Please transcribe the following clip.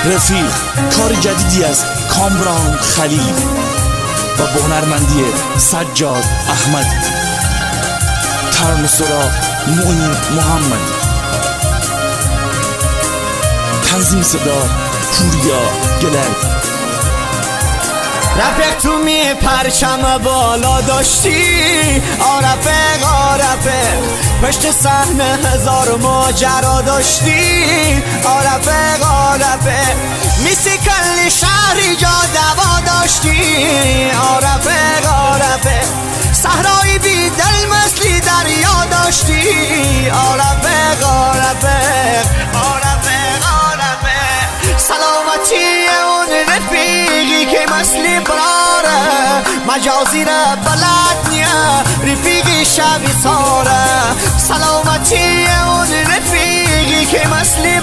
رفیق، کار جدیدی از کامران خلیل و با هنرمندی سجاد احمد، ترانه سرا معین محمد، تنظیم صدا پوریا گلر. رفیق تو می پرچم بالا داشتی، رفیق پشت صحنه هزار ماجرا داشتی، رفیق میسی کلی شهری جا دوا داشتی، رفیق صحرایی بی دل مثلی دریا داشتی، رفیق سلامتی اون رفیقی که مثلی براره، مجازی را بلد نیه رفیقی شبی ساره. سلامتی اون رفیقی که مثلی